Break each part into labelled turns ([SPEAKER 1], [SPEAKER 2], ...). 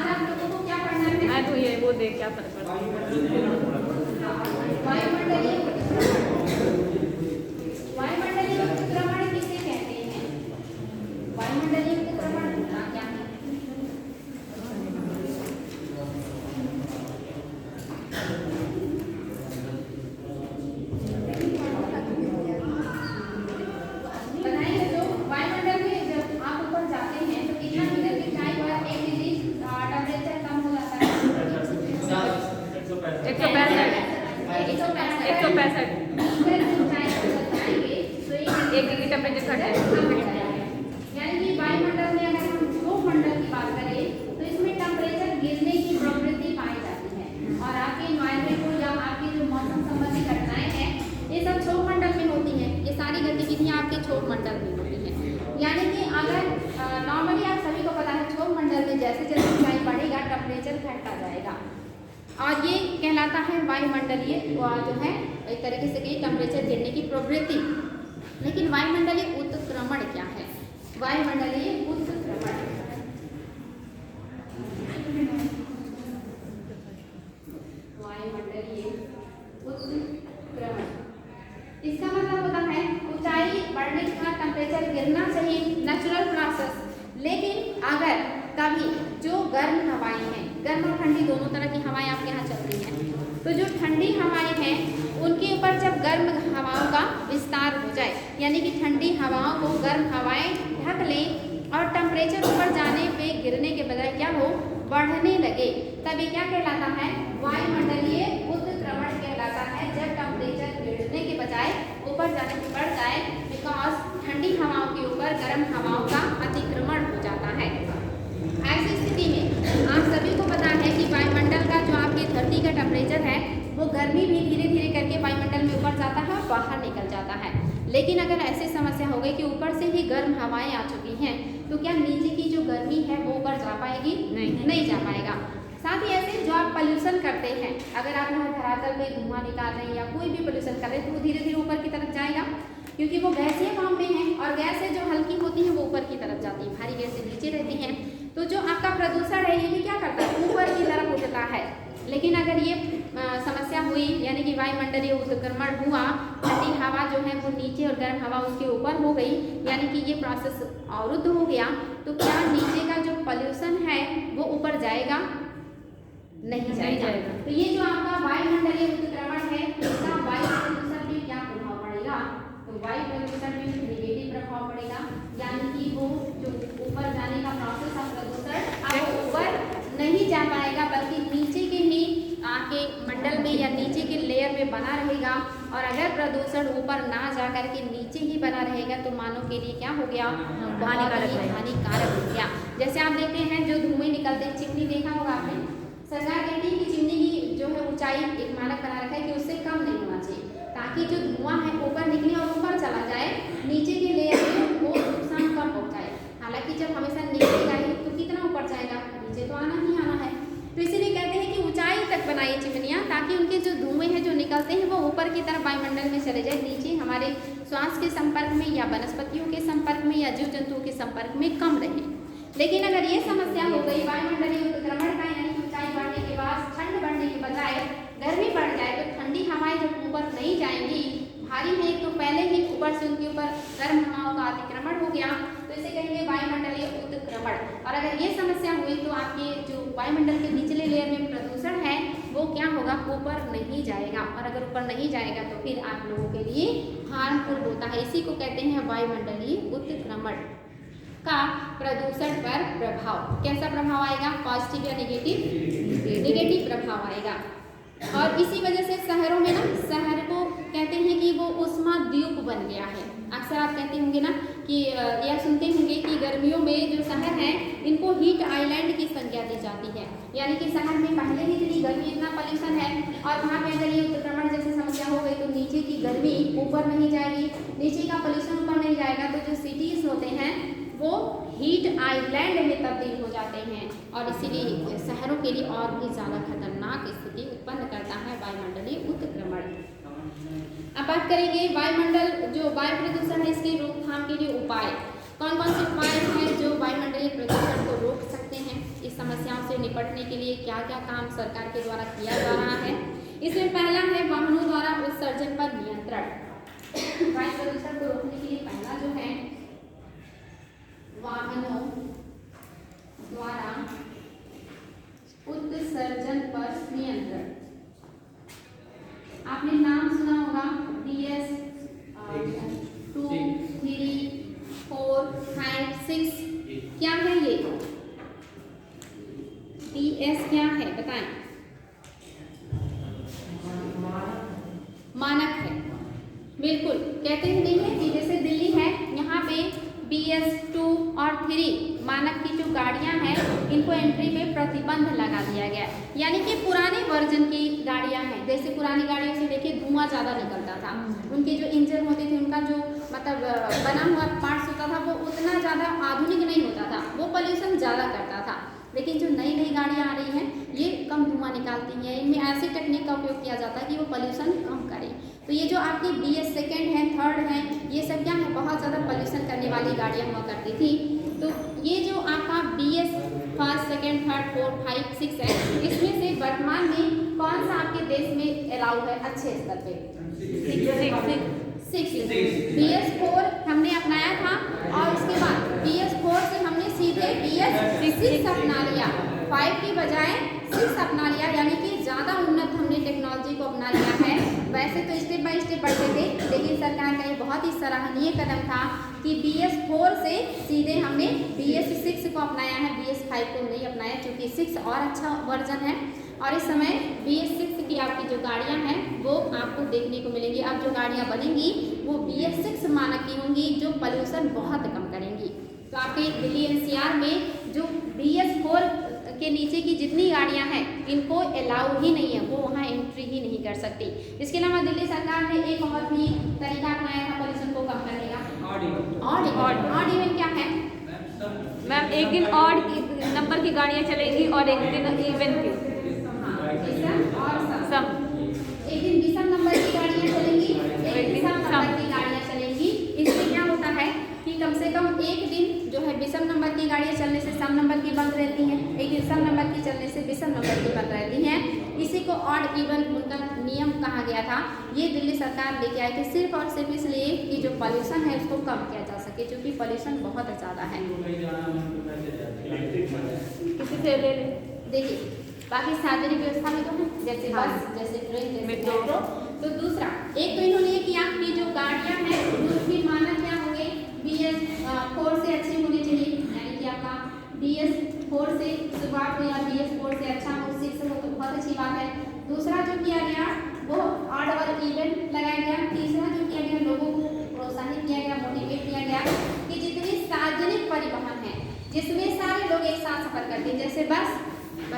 [SPEAKER 1] आज आप लोगों को क्या पढ़ना है?
[SPEAKER 2] मैं तो ये वो देख क्या फर्क पड़ता है।
[SPEAKER 1] वायुमंडलीय उत्क्रमण किसे कहते हैं? वायुमंडलीय उत्क्रमण होता क्या है? बताइए, जो वायुमंडल में जब आप ऊपर जाते हैं तो कितना मीटर की ऊंचाई पर 1 डिग्री टेम्परेचर कम हो जाता है?
[SPEAKER 2] 165 1 डिग्री टेम्परेचर घट जाएगा।
[SPEAKER 1] यानी कि वायुमंडल में अगर हम क्षोभ मंडल की बात करें तो इसमें टेम्परेचर गिरने की प्रवृत्ति पाई जाती है और आपके एनवायरनमेंट को या आपकी जो मौसम संबंधी घटनाएं हैं ये सब क्षोभ मंडल में होती हैं। ये सारी गतिविधियां आपके क्षोभ मंडल में होती हैं। यानी कि अगर नॉर्मली आप सभी को पता है क्षोभ मंडल में जैसे जैसे ऊंचाई बढ़ेगा टेम्परेचर घटता जाएगा और ये कहलाता है वायुमंडलीय जो है एक तरीके से कहीं टेम्परेचर गिरने की प्रवृत्ति। लेकिन वायुमंडलीय उत्क्रमण क्या है? वायुमंडलीय उत्क्रमण इसका मतलब होता है ऊंचाई बढ़ने का टेम्परेचर गिरना चाहिए, नेचुरल प्रोसेस। लेकिन अगर कभी जो गर्म हवाएं हैं, गर्म और ठंडी दोनों तरह की हवाएं आपके यहाँ चल रही हैं, तो जो ठंडी हवाएं हैं उनके ऊपर जब गर्म हवाओं का विस्तार हो जाए, यानी कि ठंडी हवाओं को गर्म हवाएं ढक लें और टेम्परेचर ऊपर जाने पे गिरने के बजाय क्या हो, बढ़ने लगे, तब ये क्या कहलाता है? वायुमंडलीय उत्क्रमण कहलाता है। जब टेम्परेचर गिरने के बजाय ऊपर जाने पे बढ़ जाए, बिकॉज ठंडी हवाओं के ऊपर गर्म हवाओं का अतिक्रमण हो जाता है। ऐसी स्थिति में आप सभी को पता है कि वायुमंडल का जो आपकी धरती का टेम्परेचर है वो गर्मी भी धीरे धीरे करके वायुमंडल में ऊपर जाता है और बाहर निकल जाता है। लेकिन अगर ऐसी समस्या हो गई कि ऊपर से ही गर्म हवाएं आ चुकी हैं तो क्या नीचे की जो गर्मी है वो ऊपर जा पाएगी? नहीं जा पाएगा। साथ ही ऐसे जो आप पोल्यूशन करते हैं, अगर आप यहाँ धरातल में धुआं निकाल रहे हैं या कोई भी पोल्यूशन कर रहे हैं तो वो धीरे धीरे ऊपर की तरफ जाएगा, क्योंकि वो गैसीय फॉर्म में है और गैसें जो हल्की होती हैं वो ऊपर की तरफ जाती हैं, भारी गैसें नीचे रहती हैं। तो जो आपका प्रदूषण है ये भी क्या करता है? ऊपर की तरफ उठता है। लेकिन अगर ये समस्या हुई, यानी कि वायुमंडलीय उत्क्रमण हुआ, ठंडी हवा जो है वो नीचे और गर्म हवा उसके ऊपर हो गई, यानी कि ये प्रोसेस अवरुद्ध हो गया, तो क्या नीचे का जो पोल्यूशन है वो ऊपर जाएगा? नहीं जाएगा। तो ये जो आपका वायुमंडलीय उत्क्रमण है इसका वायु प्रदूषण पे क्या प्रभाव पड़ेगा? तो वायु प्रदूषण में नेगेटिव प्रभाव पड़ेगा, यानी कि वो जो ऊपर जाने का प्रोसेस है प्रदूषण अब ऊपर नहीं जा पाएगा, बल्कि नीचे के ही आपके मंडल में या नीचे के लेयर में बना रहेगा। और अगर प्रदूषण ऊपर ना जा करके नीचे ही बना रहेगा तो मानव के लिए क्या हो गया? हानिकारक हो गया। जैसे आप देखते हैं जो धुएं निकलते हैं, चिमनी देखा होगा आपने, सरकार कहती है कि चिमनी की जो है ऊंचाई एक मानक बना रखा है कि उससे कम नहीं होना चाहिए, ताकि जो धुआं है ऊपर निकले और ऊपर चला जाए, नीचे के लेयर में वो नुकसान कम पहुंचाए। हालांकि जब हमेशा निकलेगा ही तो कितना ऊपर जाएगा? नीचे तो आना ही आना है। तो इसीलिए कहते हैं कि ऊंचाई तक बनाइए चिमनियाँ, ताकि उनके जो धुएं हैं जो निकलते हैं वो ऊपर की तरफ वायुमंडल में चले जाए, नीचे हमारे श्वास के संपर्क में या वनस्पतियों के संपर्क में या जीव जंतुओं के संपर्क में कम रहे। लेकिन अगर ये समस्या हो गई वायुमंडलीय उत्क्रमण का, यानी ऊंचाई बढ़ने के बाद ठंड बढ़ने के बजाय गर्मी बढ़ जाए, तो ठंडी हवाएं जब ऊपर नहीं जाएंगी, भारी है तो पहले ही ऊपर से उनके ऊपर गर्म हवाओं का अतिक्रमण हो गया, तो इसे कहेंगे वायुमंडलीय उत्क्रमण। और अगर ये समस्या हुई तो आपके जो वायुमंडल के निचले लेयर में प्रदूषण है वो क्या होगा? ऊपर नहीं जाएगा, और अगर ऊपर नहीं जाएगा तो फिर आप लोगों के लिए हार्मफुल होता है। इसी को कहते हैं वायुमंडलीय उत्क्रमण का प्रदूषण पर प्रभाव। कैसा प्रभाव आएगा? पॉजिटिव या नेगेटिव? नेगेटिव प्रभाव आएगा। और इसी वजह से शहरों में ना, शहर को कहते हैं कि वो उष्मा द्वीप बन गया है। अक्सर आप कहते होंगे ना कि या सुनते होंगे कि गर्मियों में जो शहर हैं इनको हीट आइलैंड की संज्ञा दी जाती है, यानी कि शहर में पहले ही इतनी गर्मी, इतना पॉल्यूशन है और वहाँ पे अगर ये उत्क्रमण जैसे समस्या हो गई तो नीचे की गर्मी ऊपर नहीं जाएगी, नीचे का पॉल्यूशन ऊपर नहीं जाएगा, तो जो सिटीज होते हैं वो हीट आइलैंड में तब्दील हो जाते हैं और इसीलिए शहरों के लिए और भी ज़्यादा खतरनाक स्थिति उत्पन्न करता है वायुमंडलीय उत्क्रमण। अब बात करेंगे वायुमंडल जो वायु प्रदूषण है इसकी रोकथाम के लिए उपाय। कौन कौन से उपाय हैं जो वायुमंडलीय प्रदूषण को रोक सकते हैं, इस समस्याओं से से निपटने के लिए क्या क्या काम सरकार के द्वारा किया जा रहा है। इसमें पहला है वाहनों द्वारा उत्सर्जन पर नियंत्रण। वायु प्रदूषण को रोकने के लिए पहला जो है वाहनों द्वारा उत्सर्जन पर नियंत्रण। आपने नाम सुना होगा BS 2, 3, 4, 5, 6 क्या है ये? BS क्या है बताएं? मानक है, बिल्कुल। कहते हैं नहीं है कि जैसे दिल्ली है, यहाँ पे BS 2 और 3 मानक की जो गाड़ियां हैं इनको एंट्री पे प्रतिबंध लगा दिया गया है। यानी कि पुराने वर्जन की गाड़ियां हैं, जैसे पुरानी गाड़ियों से देखिए धुआं ज़्यादा निकलता था, उनके जो इंजन होते थे उनका जो मतलब बना हुआ पार्ट्स होता था वो उतना ज़्यादा आधुनिक नहीं होता था, वो पॉल्यूशन ज़्यादा करता था। लेकिन जो नई नई गाड़ियाँ आ रही हैं ये कम धुआं निकालती हैं, इनमें ऐसे टेक्निक का उपयोग किया जाता है कि वो पॉल्यूशन कम करे। तो ये जो आपकी BS 2 है, 3rd है, ये सब क्या है बहुत ज़्यादा पॉल्यूशन करने वाली गाड़ियाँ हुआ करती थी। तो ये जो आपका BS 1st, 2nd, 3rd, 4th, 5, 6 है, इसमें से वर्तमान में कौन सा आपके देश में अलाउ है अच्छे स्तर पे? 6। BS 4 हमने अपनाया था और उसके बाद BS 4 से हमने सीधे BS 6 अपना लिया, 5 की बजाय 6 अपना लिया, यानी कि ज़्यादा उन्नत हमने टेक्नोलॉजी को अपना लिया है। वैसे तो स्टेप बाय स्टेप बढ़ते थे, लेकिन सरकार का ये बहुत ही सराहनीय कदम था कि BS 4 से सीधे हमने BS 6 को अपनाया है, BS 5 को नहीं अपनाया, क्योंकि 6 और अच्छा वर्जन है। और इस समय BS 6 की आपकी जो गाड़ियां हैं वो आपको देखने को मिलेंगी। अब जो गाड़ियां बनेंगी वो BS 6 मानक की होंगी, जो पॉल्यूशन बहुत कम करेंगी। तो आपके दिल्ली NCR में जो BS 4 के नीचे की जितनी गाड़ियां हैं इनको अलाउ ही नहीं है, वो वहाँ एंट्री ही नहीं कर सकती। इसके अलावा दिल्ली सरकार ने एक और भी तरीका अपनाया था पॉल्यूशन को कम करने का। ऑड इवन क्या है
[SPEAKER 2] मैम? एक दिन ऑड नंबर की गाड़ियाँ चलेंगी और एक दिन इवन की।
[SPEAKER 1] विषम और सम। एक दिन विषम नंबर की गाड़ियाँ चलेंगी, एक दिन सम नंबर की गाड़ियाँ चलेंगी। इससे क्या होता है कि कम से कम एक दिन जो है विषम नंबर की गाड़ियाँ चलने से सम नंबर की बंद रहती हैं, एक दिन सम नंबर की चलने से विषम नंबर की बंद रहती हैं। इसी को ऑड इवन उनका नियम कहा गया था। ये दिल्ली सरकार लेके आई थी सिर्फ और सिर्फ इसलिए कि जो पॉल्यूशन है उसको कम किया जा सके, क्योंकि पॉल्यूशन बहुत ज़्यादा है।
[SPEAKER 2] किसी से ले लें।
[SPEAKER 1] देखिए बाकी सार्वजनिक व्यवस्था में तो है, जैसे बस, जैसे ट्रेन, जैसे मेट्रो। तो दूसरा एक तो इन्होंने ये कि आपकी जो गाड़ियाँ हैं उसकी मानक क्या होंगे, BS 4 से अच्छी होनी चाहिए, यानी कि आपका BS 4 से शुरुआत हो या BS 4 से अच्छा हो, 6 हो तो बहुत अच्छी बात है। दूसरा जो किया गया वो ऑड और इवन लगाया गया। तीसरा जो किया गया लोगों को प्रोत्साहित किया गया, मोटिवेट किया गया कि जितने सार्वजनिक परिवहन है जिसमें सारे लोग एक साथ सफर करते हैं, जैसे बस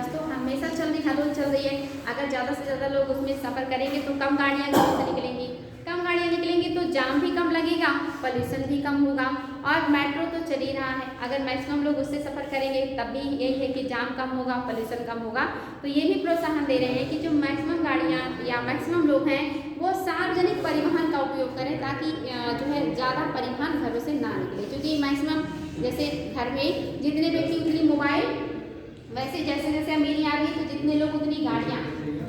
[SPEAKER 1] तो हमेशा चल रही, हर रोज चल रही है। अगर ज़्यादा से ज़्यादा लोग उसमें सफ़र करेंगे तो कम गाड़ियाँ से निकलेंगी, कम गाड़ियाँ निकलेंगी तो जाम भी कम लगेगा, पॉल्यूशन भी कम होगा। और मेट्रो तो चल ही रहा है, अगर मैक्सिमम लोग उससे सफ़र करेंगे तब भी यही है कि जाम कम होगा, पॉल्यूशन कम होगा। तो ये भी प्रोत्साहन दे रहे हैं कि जो मैक्सिमम गाड़ियाँ या मैक्सिमम लोग हैं वो सार्वजनिक परिवहन का उपयोग करें, ताकि जो है ज़्यादा परिवहन घरों से ना निकले। क्योंकि मैक्सिमम जैसे घर में जितने व्यक्ति उतनी मोबाइल, वैसे जैसे जैसे अमीरी आ रही है तो जितने लोग उतनी गाड़ियाँ।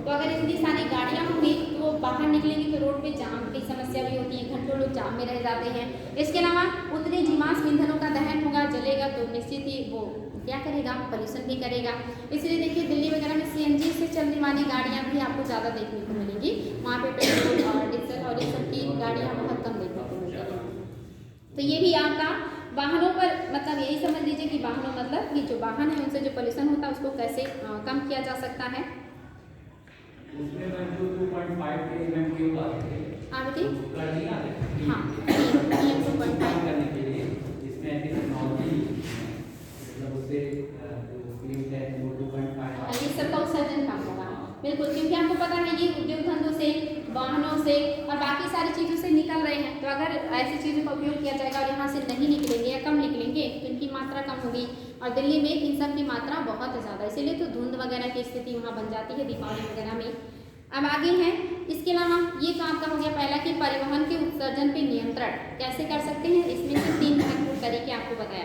[SPEAKER 1] तो अगर इतनी सारी गाड़ियाँ होंगी तो वो बाहर निकलेंगी तो रोड पे जाम की समस्या भी होती है, घंटों लोग जाम में रह जाते हैं। इसके अलावा उतने जीवाश्म ईंधनों का दहन होगा, जलेगा तो निश्चित ही वो क्या करेगा, पॉल्यूशन भी करेगा। इसलिए देखिए दिल्ली वगैरह में CNG से चलने वाली गाड़ियाँ भी आपको ज़्यादा देखने को मिलेंगी, वहाँ पे पेट्रोल और डीजल और इस सब की गाड़ियाँ बहुत कम देखने को मिलेंगी। तो ये भी आपका वाहनों पर मतलब यही समझ लीजिए कि वाहनों मतलब कि जो वाहन है उनसे जो पॉल्यूशन होता है उसको कैसे कम किया जा सकता है।
[SPEAKER 3] उसमें जो 2.5 के इवेंट की बात है,
[SPEAKER 1] आगे हाँ
[SPEAKER 3] PM 2.5 करने के लिए इसमें ऐसी टेक्नोलॉजी मतलब उससे जो PM है वो 2.5
[SPEAKER 1] ये सबका उत्सर्जन कम होगा, बिल्कुल। क्योंकि आपको पता है ये उद्योग धंधों से, वाहनों से और बाकी सारी चीज़ों से निकल रहे हैं। तो अगर ऐसी चीज़ों का उपयोग किया जाएगा और यहाँ से नहीं निकलेंगे या कम निकलेंगे तो इनकी मात्रा कम होगी। और दिल्ली में इन सब की मात्रा बहुत ज़्यादा, इसीलिए तो धुंध वगैरह की स्थिति वहाँ बन जाती है दीपावली वगैरह में। अब आगे हैं, इसके अलावा ये तो आपका हो गया पहला कि परिवहन के उत्सर्जन पे नियंत्रण कैसे कर सकते हैं, इसमें से 3 महत्वपूर्ण तरीके आपको बताया।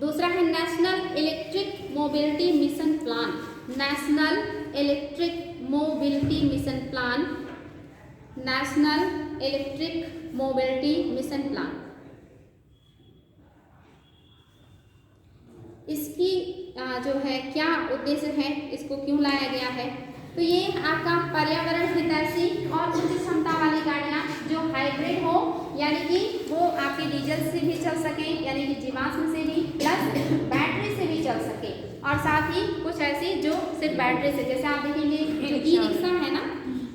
[SPEAKER 1] दूसरा है national electric mobility mission plan. Plan, national electric mobility mission plan, national electric mobility mission plan. इसकी जो है क्या उद्देश्य है, इसको क्यों लाया गया है, तो ये आपका पर्यावरण हितैषी और उच्च क्षमता वाली गाड़ियाँ जो हाइब्रिड हो, यानी कि वो आपके डीजल से भी चल सके, यानी कि जीवाश्म से भी, प्लस बैटरी से भी चल सके, और साथ ही कुछ ऐसी जो सिर्फ बैटरी से, जैसे आप देखेंगे जो ई रिक्शा है ना,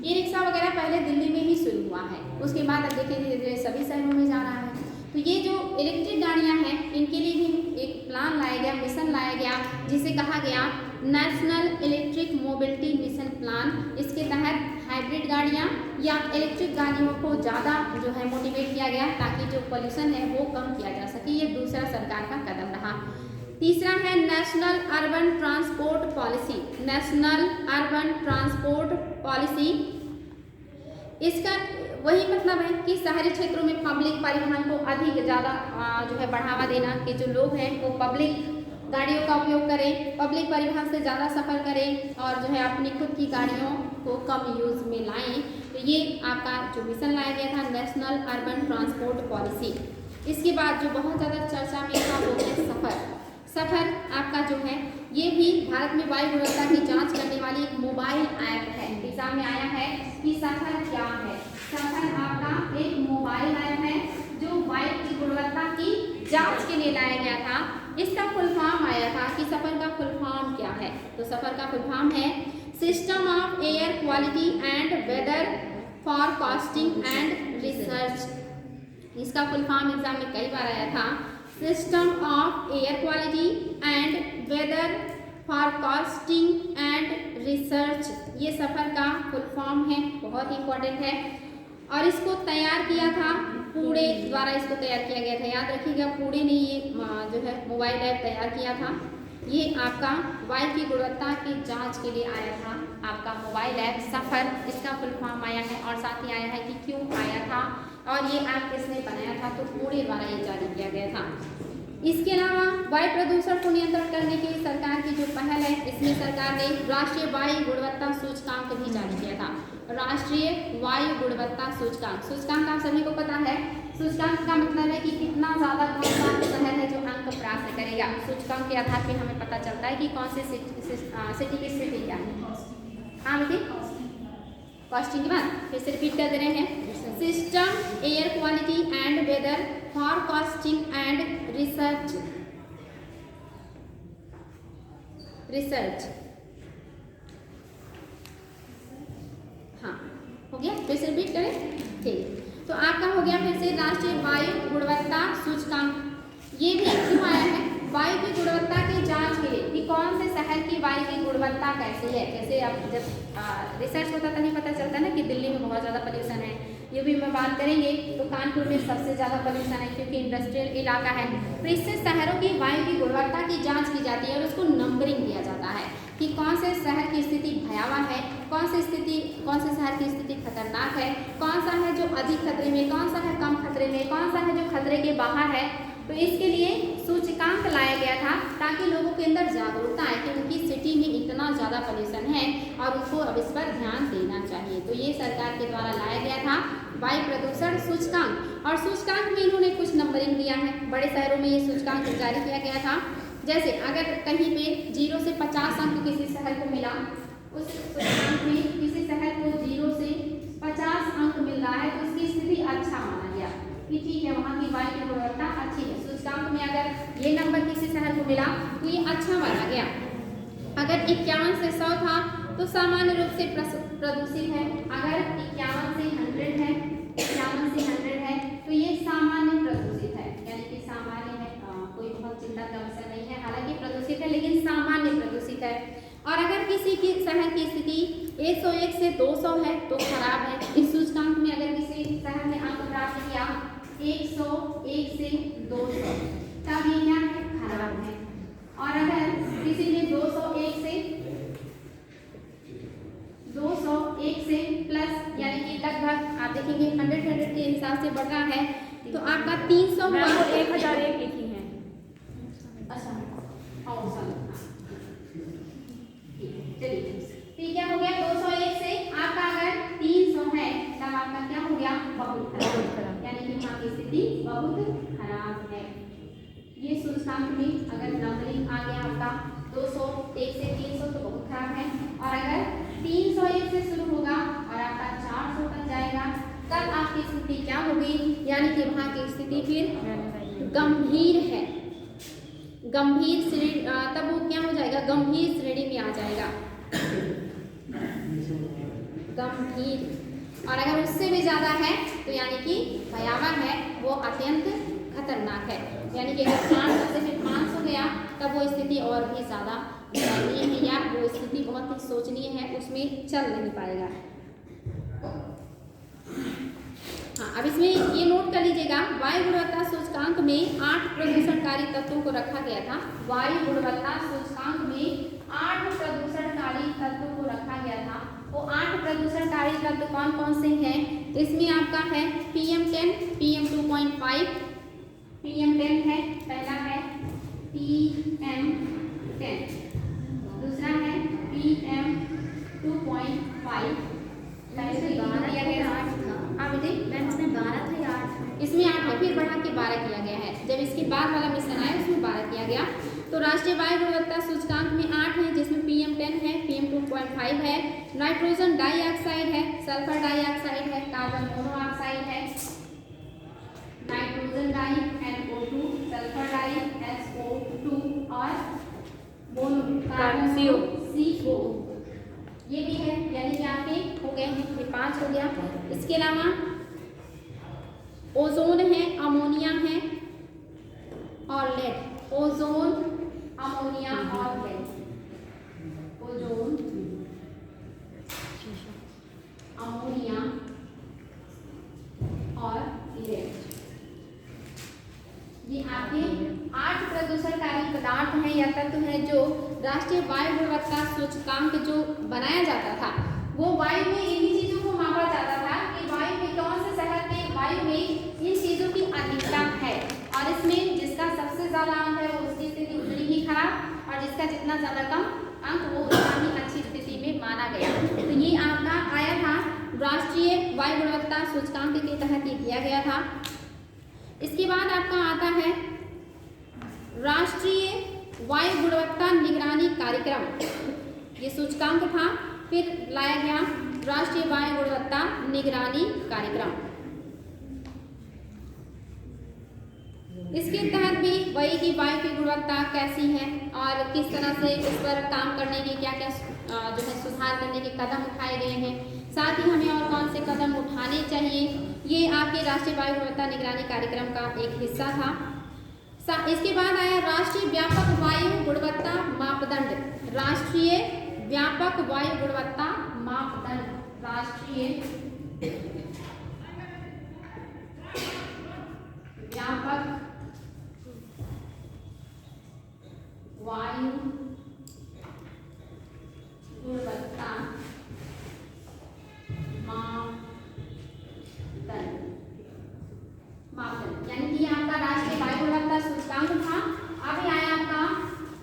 [SPEAKER 1] ई रिक्शा वगैरह पहले दिल्ली में ही शुरू हुआ है, उसके बाद अब देखिए धीरे धीरे सभी शहरों में जा रहा है। तो ये जो इलेक्ट्रिक गाड़ियाँ हैं इनके लिए भी एक प्लान लाया गया, मिशन लाया गया, जिसे कहा गया national electric mobility mission plan. इसके तहत हाइब्रिड गाड़ियाँ या इलेक्ट्रिक गाड़ियों को ज़्यादा जो है मोटिवेट किया गया, ताकि जो पोल्यूशन है वो कम किया जा सके। ये दूसरा सरकार का कदम रहा। तीसरा है national urban transport policy, national urban transport policy. इसका वही मतलब है कि शहरी क्षेत्रों में पब्लिक परिवहन को अधिक ज़्यादा जो है बढ़ावा देना, कि जो लोग हैं वो पब्लिक गाड़ियों का उपयोग करें, पब्लिक परिवहन से ज़्यादा सफ़र करें और जो है अपनी खुद की गाड़ियों को कम यूज़ में लाएं। तो ये आपका जो मिशन लाया गया था नेशनल अर्बन ट्रांसपोर्ट पॉलिसी। इसके बाद जो बहुत ज़्यादा चर्चा में था वो है सफ़र आपका जो है ये भी भारत में वायु गुणवत्ता की जांच करने वाली एक मोबाइल ऐप है। एग्जाम में आया है कि सफ़र क्या है। सफ़र आपका एक मोबाइल ऐप है जो वायु की गुणवत्ता की जांच के लिए लाया गया था। इसका फुल फॉर्म आया था कि सफ़र का फुल फॉर्म क्या है, तो सफ़र का फुल फॉर्म है system of air quality and weather forecasting and research. इसका फुल फॉर्म एग्जाम में कई बार आया था, system of air quality and weather forecasting and research. ये सफ़र का फुल फॉर्म है, बहुत इंपॉर्टेंट है। और इसको तैयार किया था पुणे द्वारा, इसको तैयार किया गया था। याद रखिएगा पुणे ने ये जो है मोबाइल ऐप तैयार किया था। ये आपका वायु की गुणवत्ता की जांच के लिए आया था आपका मोबाइल ऐप सफ़र। इसका फुल फॉर्म आया है और साथ ही आया है कि क्यों आया था और ये ऐप किसने बनाया था, तो पुणे द्वारा ये जारी किया गया था। इसके अलावा वायु प्रदूषण को नियंत्रण करने के लिए सरकार की जो पहल है, इसमें सरकार ने राष्ट्रीय वायु गुणवत्ता सूचकांक भी जारी किया था। राष्ट्रीय वायु गुणवत्ता सूचकांक, सूचकांक आप सभी को पता है। सूचकांक का मतलब है कि कितना ज़्यादा कौन सा शहर है जो अंक प्राप्त करेगा। सूचकांक के आधार पर हमें पता चलता है कि कौन से सिटी की स्थिति क्या है। हाँ बेटी, कॉस्टिंग के बाद फिर से रिपीट कर दे रहे हैं। System air quality and weather forecasting and research. हाँ हो गया, फिर से रिपीट करें। ठीक, तो आपका हो गया फिर से राष्ट्रीय वायु गुणवत्ता सूचकांक। ये भी क्यों आया है, वायु की गुणवत्ता की जांच के लिए कि कौन से शहर की वायु की गुणवत्ता कैसी है। जैसे अब जब रिसर्च होता तभी पता चलता है ना कि दिल्ली में बहुत ज़्यादा पोल्यूशन है। यूपी में बात करेंगे तो कानपुर में सबसे ज़्यादा पोल्यूशन है क्योंकि इंडस्ट्रियल इलाका है। तो इससे शहरों की वायु की गुणवत्ता की जाँच की जाती है और उसको नंबरिंग दिया जाता है कि कौन से शहर की स्थिति भयावह है, कौन से शहर की स्थिति खतरनाक है, कौन सा है जो अधिक खतरे में, कौन सा है कम खतरे में, कौन सा है जो खतरे के बाहर है। तो इसके लिए सूचकांक लाया गया था ताकि लोगों के अंदर जागरूकता आए कि उनकी सिटी में इतना ज़्यादा पोल्यूशन है और उनको अब इस पर ध्यान देना चाहिए। तो ये सरकार के द्वारा लाया गया था वायु प्रदूषण सूचकांक। और सूचकांक में इन्होंने कुछ नंबरिंग दिया है। बड़े शहरों में ये सूचकांक जारी किया गया था। जैसे अगर कहीं पे 0 से 50 अंक किसी शहर को मिला, उस सूचकांक में किसी शहर को 0 से 50 अंक मिल रहा है तो उसकी स्थिति अच्छा माना गया कि ठीक है वहाँ की वायु की गुणवत्ता अच्छी है। सूचकांक में अगर ये नंबर किसी शहर को मिला तो ये अच्छा माना गया। अगर 51 से 100 था तो सामान्य रूप से प्रदूषित है। अगर 51 से 100 है, 51 से 100 है तो ये सामान्य प्रदूषित है, यानी कि सामान्य है, कोई बहुत चिंता का विषय नहीं है। हालांकि प्रदूषित है लेकिन सामान्य प्रदूषित है। और अगर किसी की शहर की स्थिति 101 से 200 है तो खराब है। इस सूचकांक में अगर किसी शहर ने अंक प्राप्त किया 101 से 200 तब ये क्या है, खराब है। और अगर किसी ने 201 से प्लस, यानी कि लगभग आप देखेंगे 100 के हिसाब से बढ़ रहा है तो आपका 300
[SPEAKER 2] 1001 लिखी है।
[SPEAKER 1] अच्छा चलिए फिर क्या हो गया 201 से आपका अगर 300 है तब आपका क्या हो गया बहुत खराब, यानी कि यहाँ की स्थिति बहुत खराब है। ये सूचकांक में अगर नंबरिंग आ गया आपका 201 से 300 तो बहुत खराब है, और अगर 301 से शुरू होगा और आपका 400 तक जाएगा तब आपकी स्थिति क्या होगी, यानी कि वहाँ की स्थिति फिर गंभीर है, गंभीर श्रेणी, तब वो क्या हो जाएगा गंभीर श्रेणी में आ जाएगा, गंभीर। और अगर उससे भी ज्यादा है तो यानी कि भयावह है, वो अत्यंत खतरनाक है, यानी कि अगर 500 से फिर 500 गया तब वो स्थिति और भी ज्यादा दयनीय है, या वो स्थिति बहुत ही शोचनीय है, उसमें चल नहीं पाएगा। हाँ, अब इसमें ये नोट कर लीजिएगा, वायु गुणवत्ता सूचकांक में 8 प्रदूषणकारी तत्वों को रखा गया था। वायु गुणवत्ता सूचकांक में 8 प्रदूषणकारी तत्वों को रखा गया था। वो 8 प्रदूषणकारी तत्व कौन कौन से हैं? इसमें आपका है PM10, PM2.5, PM10 है, पहला है PM10, दूसरा है PM2.5, इसमें 8 है, फिर बढ़ा के 12 किया गया है। जब इसके बाद वाला मिश्रण आया उसमें 12 किया गया। तो राष्ट्रीय वायु गुणवत्ता सूचकांक में 8 है, जिसमें PM10 है, PM2.5 है, नाइट्रोजन डाइऑक्साइड है, सल्फर डाइऑक्साइड है, कार्बन मोनोऑक्साइड है, nitrogen di NO2, sulphur di SO2 और कार्बन CO, ये भी है, यानी कि आपके हो गए हैं, ये 5 हो गया। इसके अलावा ओजोन है, अमोनिया है और लेड, ओजोन, अमोनिया और लेड, ओजोन, अमोनिया और लेड, ये आपके 8 प्रदूषणकारी पदार्थ हैं या तत्व हैं जो राष्ट्रीय वायु गुणवत्ता सूचकांक जो बनाया जाता था वो वायु में इन्हीं चीजों को मापा जाता था कि वायु में कौन से शहर के वायु में इन चीजों की अधिकता है, और इसमें जिसका सबसे ज्यादा अंक है वो उसकी स्थिति उतनी ही खराब, और जिसका जितना ज्यादा कम अंक वो उतना ही अच्छी स्थिति में माना गया। तो ये आपका आया था राष्ट्रीय वायु गुणवत्ता सूचकांक के तहत ये दिया गया था। इसके बाद आपका आता है राष्ट्रीय वायु गुणवत्ता निगरानी कार्यक्रम, ये सूचकांक था, फिर लाया गया राष्ट्रीय वायु गुणवत्ता निगरानी कार्यक्रम। इसके तहत भी वही की वायु की गुणवत्ता कैसी है और किस तरह से इस पर काम करने के क्या क्या जो है सुधार करने के कदम उठाए गए हैं, साथ ही हमें और कौन से कदम उठाने चाहिए, ये आपके राष्ट्रीय वायु गुणवत्ता निगरानी कार्यक्रम का एक हिस्सा था। इसके बाद आया राष्ट्रीय व्यापक वायु गुणवत्ता मापदंड, राष्ट्रीय व्यापक वायु गुणवत्ता मापदंड, राष्ट्रीय व्यापक वायु गुणवत्ता मापदंड, यानी कि आपका राष्ट्रीय वायु गुणवत्ता सूचकांक था। अभी आया आपका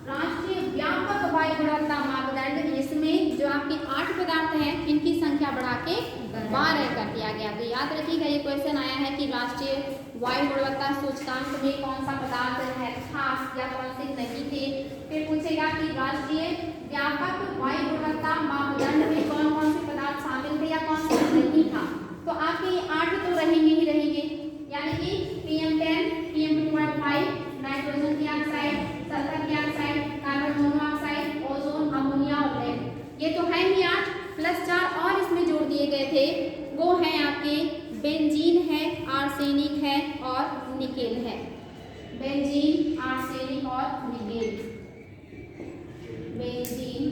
[SPEAKER 1] राष्ट्रीय व्यापक वायु गुणवत्ता मापदंड, इसमें जो आपके 8 पदार्थ हैं इनकी संख्या बढ़ा के 12 कर दिया गया। तो याद रखिएगा ये क्वेश्चन आया है कि राष्ट्रीय वायु गुणवत्ता सूचकांक में कौन सा पदार्थ है खास या कौन से नहीं थे। फिर पूछेगा कि राष्ट्रीय व्यापक वायु गुणवत्ता मापदंड में कौन कौन से पदार्थ शामिल थे या कौन सा नहीं था। तो आपके 8 तो रहेंगे ही रहेंगे, यानी कि PM10, PM2.5, nitrogen dioxide, sulphur dioxide, carbon monoxide, ozone, ammonia और लेड, ये तो है ही 8 प्लस 4 और इसमें जोड़ दिए गए थे, वो है आपके बेंजीन है, आर्सेनिक है और निकेल है। बेंजीन, आर्सेनिक और nickel, benzene,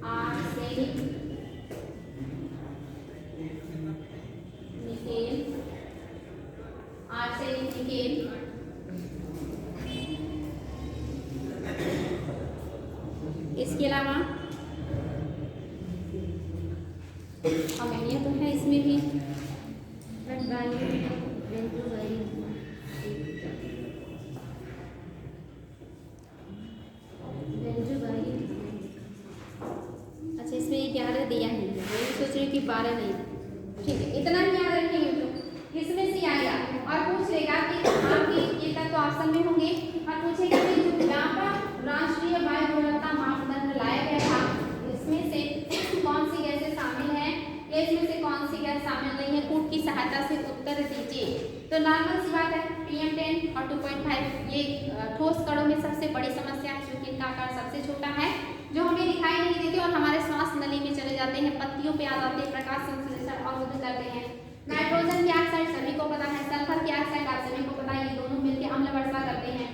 [SPEAKER 1] arsenic, nickel, arsenic, nickel, इसके अलावा अमोनिया तो है इसमें भी, दिया ही है, मैं सोच रही हूँ कि 12 नहीं, ठीक है, इतना ही याद रखेंगे तो इसमें से आएगा और पूछ लेगा कि आपके ये तक तो ऑप्शन में होंगे और पूछेगा कि जो यहाँ पर राष्ट्रीय वायु गुणवत्ता मापदंड लाया गया था इसमें से कौन सी गैसें शामिल हैं या इसमें से कौन सी गैस शामिल नहीं है, कूट की सहायता से उत्तर दीजिए। तो नॉर्मल सी बात है, PM10 और 2.5 ये ठोस कणों में सबसे बड़ी समस्या है क्योंकि इनका आकार सबसे छोटा है जो हमें दिखाई नहीं देते और हमारे श्वास नली में चले जाते हैं, पत्तियों पे आ जाते हैं, प्रकाश संश्लेषण अवरुद्ध करते हैं। नाइट्रोजन की ऑक्साइड सभी को पता है, सल्फर की ऑक्साइड आप सभी को पता है, ये दोनों मिलकर अम्ल वर्षा करते हैं।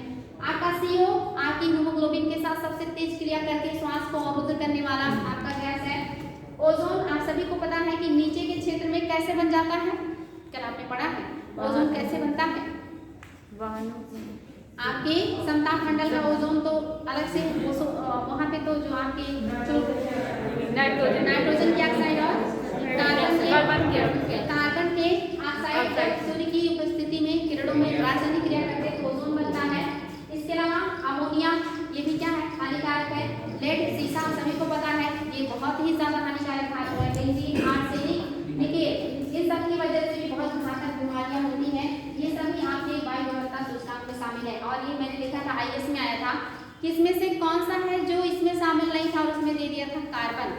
[SPEAKER 1] आपका CO आपकी हीमोग्लोबिन के साथ सबसे तेज क्रिया करके श्वास को अवरुद्ध करने वाला आपका गैस है। ओजोन आप सभी को पता है कि नीचे के क्षेत्र में कैसे बन जाता है, कल आपने पढ़ा है ओजोन कैसे बनता है, आपके समताप मंडल का ओजोन तो अलग से वहाँ पे तो जो आपके नाइट्रोजन की ऑक्साइड और कार्बन के ऑक्साइड सूर्य की उपस्थिति में किरणों में रासायनिक क्रिया करके ओजोन बनता है। इसके अलावा अमोनिया ये भी क्या है, हानिकारक है। लेड सीसा सभी को पता है ये बहुत ही ज्यादा हानिकारक धातु है। बेंजीन आर्सेनिक निकेल इन सब की वजह से भी बहुत घातक बीमारियां होती हैं। ये सभी आपके वायु गुणवत्ता सूचकांक में शामिल है और ये मैंने देखा था IAS में आया था कि इसमें से कौन सा है जो इसमें शामिल नहीं था और उसमें दे दिया था कार्बन।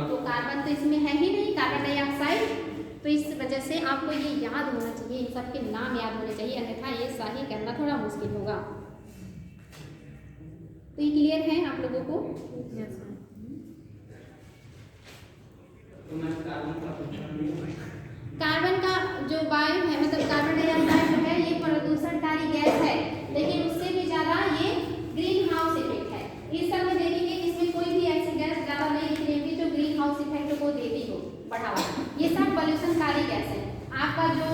[SPEAKER 1] तो कार्बन तो इसमें है ही नहीं, कार्बन डाइऑक्साइड। तो इस वजह से आपको ये याद होना चाहिए, इन सब के नाम याद होने चाहिए, अन्यथा ये सही करना थोड़ा मुश्किल होगा। तो ये क्लियर है आप लोगों को? कार्बन का जो वायु है मतलब कार्बन डाइऑक्साइड जो है ये प्रदूषणकारी गैस है, लेकिन उससे भी ज्यादा ये ग्रीन हाउस इफेक्ट है। इस सब में देखेंगे इसमें कोई भी ऐसी गैस ज्यादा नहीं दिखनी होगी जो ग्रीन हाउस इफेक्ट को देती हो बढ़ावा। ये सब पॉल्यूशनकारी गैस है। आपका जो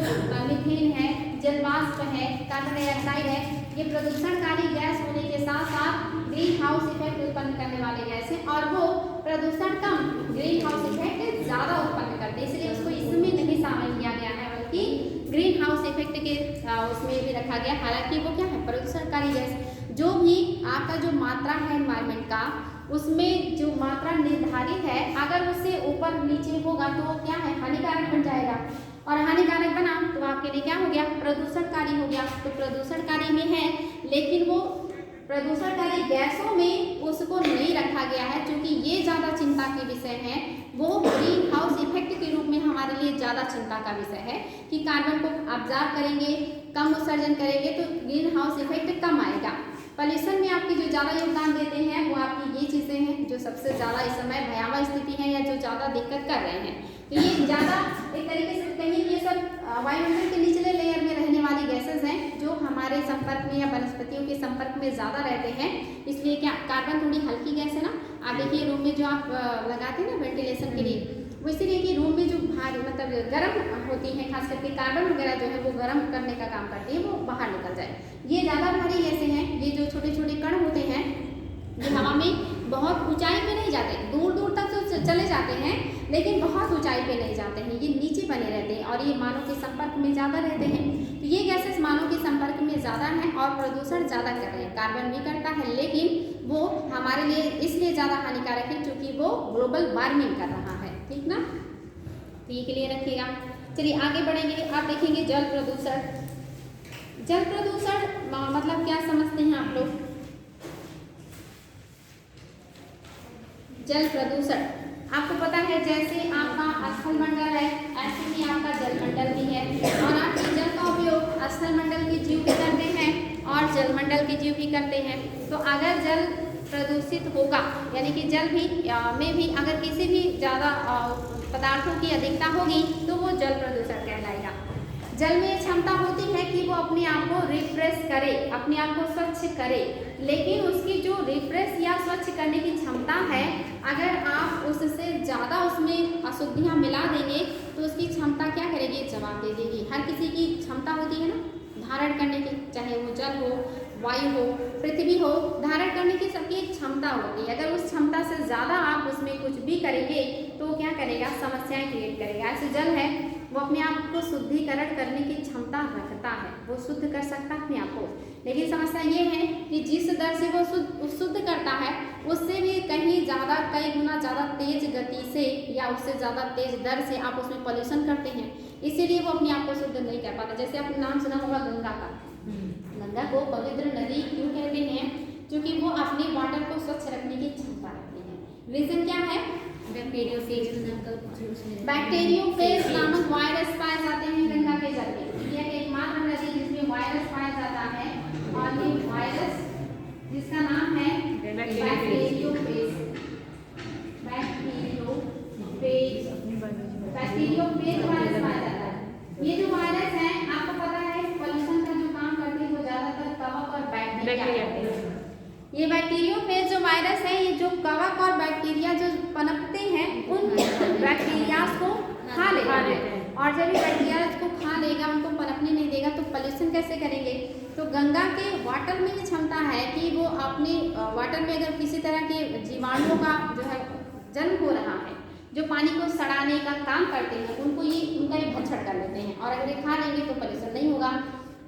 [SPEAKER 1] मीथेन है, जलवाष्प है, कार्बन डाइऑक्साइड है, ये प्रदूषणकारी गैस होने के साथ साथ ग्रीन हाउस इफेक्ट उत्पन्न करने वाले गैस है और वो प्रदूषण कम ग्रीन हाउस इफेक्ट ज्यादा उत्पन्न करते हैं, इसलिए उसको इसमें नहीं शामिल किया गया है बल्कि ग्रीन हाउस इफेक्ट के उसमें भी रखा गया। हालांकि वो क्या है, प्रदूषणकारी गैस। जो भी आपका जो मात्रा है एनवायरमेंट का उसमें जो मात्रा निर्धारित है अगर उससे ऊपर नीचे होगा तो वो क्या है, हानिकारक बन जाएगा और हानिकारक बना तो आपके लिए क्या हो गया, प्रदूषणकारी हो गया। तो प्रदूषणकारी में है लेकिन वो प्रदूषणकारी गैसों में उसको नहीं रखा गया है क्योंकि ये ज़्यादा चिंता के विषय है। वो ग्रीन हाउस इफेक्ट के रूप में हमारे लिए ज़्यादा चिंता का विषय है कि कार्बन को ऑब्जर्व करेंगे, कम उत्सर्जन करेंगे तो ग्रीन हाउस इफेक्ट कम आएगा। पॉल्यूशन में आपकी जो ज़्यादा योगदान देते हैं वो आपकी ये चीज़ें हैं जो सबसे ज़्यादा इस समय भयावह स्थिति है या जो ज़्यादा दिक्कत कर रहे हैं। तो ये ज़्यादा एक तरीके से कहीं ये सब वायुमंडल के निचले लेयर में रहने वाली गैसेस हैं जो हमारे संपर्क में या वनस्पतियों के संपर्क में ज़्यादा रहते हैं। इसलिए क्या कार्बन थोड़ी हल्की गैस है ना, आप देखिए रूम में जो आप लगाते हैं ना वेंटिलेशन के लिए, वो इसीलिए कि रूम में जो भारी मतलब गर्म होती हैं, खास करके कार्बन वगैरह जो है वो गर्म करने का काम करती है, वो बाहर निकल जाए। ये ज़्यादा भारी गैसें हैं, ये जो छोटे छोटे कण होते हैं ये हवा में बहुत ऊंचाई पे नहीं जाते, दूर दूर तक तो चले जाते हैं लेकिन बहुत ऊंचाई पे नहीं जाते हैं, ये नीचे बने रहते हैं और ये मानव के संपर्क में ज़्यादा रहते हैं। तो ये गैसेस मानव के संपर्क में ज़्यादा हैं और प्रदूषण ज़्यादा कर रहे हैं। कार्बन भी करता है लेकिन वो हमारे लिए इसलिए ज़्यादा हानिकारक है क्योंकि वो ग्लोबल वार्मिंग कर रहा है, ठीक ना। तो ये के लिए रखिएगा। चलिए आगे बढ़ेंगे। आप देखेंगे जल प्रदूषण। जल प्रदूषण मतलब क्या समझते हैं आप लोग? जल प्रदूषण आपको पता है जैसे आपका स्थल मंडल है ऐसे ही आपका जल मंडल भी है और आप जल का उपयोग स्थल मंडल के जीव भी करते हैं और जल मंडल के जीव भी करते हैं। तो अगर जल प्रदूषित होगा यानी कि जल भी में भी अगर किसी भी ज़्यादा पदार्थों की अधिकता होगी तो वो जल प्रदूषण कहलाएगा। जल में क्षमता होती है कि वो अपने आप को रिफ्रेश करे, अपने आप को स्वच्छ करे, लेकिन उसकी जो रिफ्रेश या स्वच्छ करने की क्षमता है अगर आप उससे ज़्यादा उसमें अशुद्धियाँ मिला देंगे तो उसकी क्षमता क्या करेगी, जवाब दे देगी। हर किसी की क्षमता होती है ना धारण करने की, चाहे वो जल हो, वायु हो, पृथ्वी हो, धारण करने की सबकी एक क्षमता होती है। अगर उस क्षमता से ज़्यादा आप उसमें कुछ भी करेंगे तो क्या करेगा, समस्याएं क्रिएट करेगा। ऐसे जल है वो अपने आप को शुद्धिकरण करने की क्षमता रखता है, वो शुद्ध कर सकता है अपने आप को, लेकिन समस्या ये है कि जिस दर से वो शुद्ध करता है उससे भी कहीं ज़्यादा, कई गुना ज़्यादा तेज गति से या उससे ज़्यादा तेज दर से आप उसमें पॉल्यूशन करते हैं, इसीलिए वो अपने आप को शुद्ध नहीं कर पाता। जैसे आपने नाम सुना होगा गंगा का। गंगा को पवित्र नदी क्यों कहते हैं? क्योंकि वो अपने वाटर को स्वच्छ रखने की क्षमता रखती है। रीजन क्या है? बैक्टीरियोफेज नामक वायरस पाए जाते हैं गंगा के जल में। यह एकमात्र नदी जिसमें वायरस पाया जाता है, और ये वायरस जिसका नाम है बैक्टीरियोफेज। बैक्टीरियोफेज वायरस पाया जाता है। ये जो वायरस है, आपको पता है पॉल्यूशन का जो काम करते हैं वो ज्यादातर कवक और बैक्टीरिया। ये बैक्टीरियोफेज जो वायरस है, ये जो कवक और बैक्टीरिया जो पनपते हैं उन बैक्टीरिया को खा लेगा है। और जब ये बैक्टीरिया को खा लेगा, उनको पनपने नहीं देगा, तो पॉल्यूशन कैसे करेंगे? तो गंगा के वाटर में ये क्षमता है कि वो अपने वाटर में अगर किसी तरह के जीवाणुओं का जो है जन्म हो रहा है, जो पानी को सड़ाने का काम करते हैं, उनको ये उनका ये भक्षण कर लेते हैं, और अगर ये खा लेंगे तो पॉल्यूशन नहीं होगा।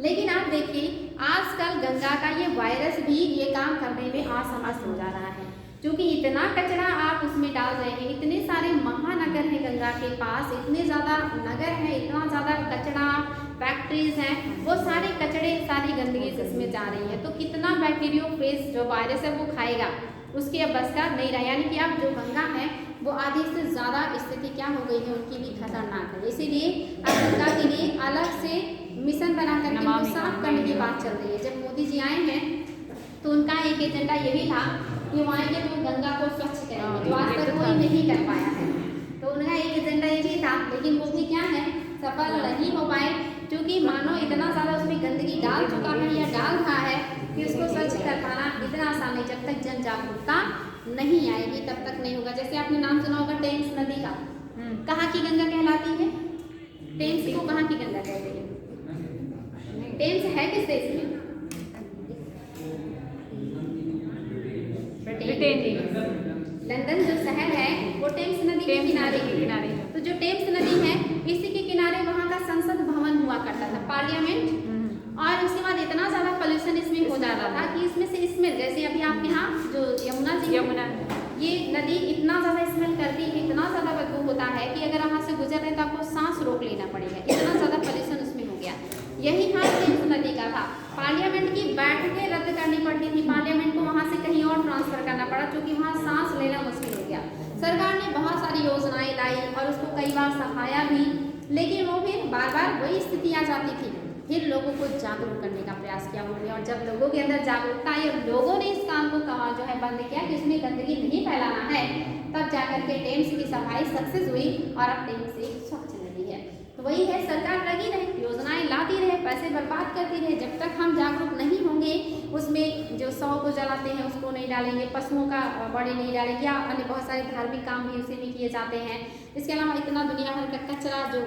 [SPEAKER 1] लेकिन आप देखिए आजकल गंगा का ये वायरस भी ये काम करने में असमर्थ हो जा रहा है, क्योंकि इतना कचरा आप उसमें डाल रहे हैं। इतने सारे महानगर हैं गंगा के पास, इतने ज़्यादा नगर हैं, इतना ज़्यादा कचरा, फैक्ट्रीज हैं, वो सारे कचड़े, सारी गंदगी इसमें जा रही है। तो कितना बैक्टीरियोफेज जो वायरस है वो खाएगा, उसकी अब बस का नहीं रहा। यानी कि अब जो गंगा है वो आधी से ज़्यादा स्थिति क्या हो गई है, उनकी भी खतरनाक है। इसीलिए अब गंगा के लिए अलग से मिशन बना करके उनको साफ करने की बात चल रही है। जब मोदी जी आए हैं तो उनका एक एजेंडा ये भी था कि वो आएंगे तो गंगा को स्वच्छ करेंगे, जो आज तक कोई नहीं कर पाया है। तो उनका एक एजेंडा ये भी था, लेकिन वो भी क्या है, सफल नहीं हो पाए, क्योंकि मानो इतना ज़्यादा उसमें गंदगी डाल चुका है या डाल रहा है कि उसको स्वच्छ कर पाना इतना आसान नहीं। जब तक जन जागरूकता नहीं आएगी तब तक नहीं होगा। जैसे आपने नाम सुना होगा टेम्स नदी का, कहाँ की गंगा कहलाती है? टेम्स को कहाँ की गंगा कहते हैं? टेम्स है किस देश में? लंदन जो शहर है वो टेम्स नदी के किनारे है। तो जो टेम्स नदी है इसी के किनारे वहाँ का संसद भवन हुआ करता था, पार्लियामेंट। और उसके बाद इतना ज़्यादा पोल्यूशन इसमें हो जाता था कि इसमें से स्मेल, जैसे अभी आपके यहाँ जो यमुना ये नदी इतना ज़्यादा स्मेल करती है, इतना ज़्यादा बदबू होता है कि अगर वहाँ से गुजर रहे तो आपको सांस रोक लेना पड़ेगा, इतना ज़्यादा पोल्यूशन उसमें हो गया। यही हाल टेम्स नदी का था। पार्लियामेंट की बैठकें रद्द करनी पड़ती थी, पार्लियामेंट को वहाँ से कहीं और ट्रांसफर करना पड़ा, क्योंकि वहाँ सांस लेना मुश्किल हो गया। सरकार ने बहुत सारी योजनाएं लाई और उसको कई बार सहाया भी, लेकिन वो फिर बार बार वही स्थिति आ जाती थी। फिर लोगों को जागरूक करने का प्रयास किया उन्होंने, और जब लोगों के अंदर जागरूकता आई और लोगों ने इस काम को कहा जो है बंद किया कि इसमें गंदगी नहीं फैलाना है, तब जाकर के टेम्स की सफाई सक्सेस हुई और अब टेम्स एक स्वच्छ नदी है। तो वही है, सरकार लगी रहे, योजनाएं लाती रहे, पैसे बर्बाद करती रहे। जब तक हम जागरूक नहीं होंगे, उसमें जो शव को जलाते हैं उसको नहीं डालेंगे, पशुओं का बॉडी नहीं डालेंगे, या अन्य बहुत सारे धार्मिक काम भी उसी में किए जाते हैं। इसके अलावा इतना दुनिया भर का कचरा जो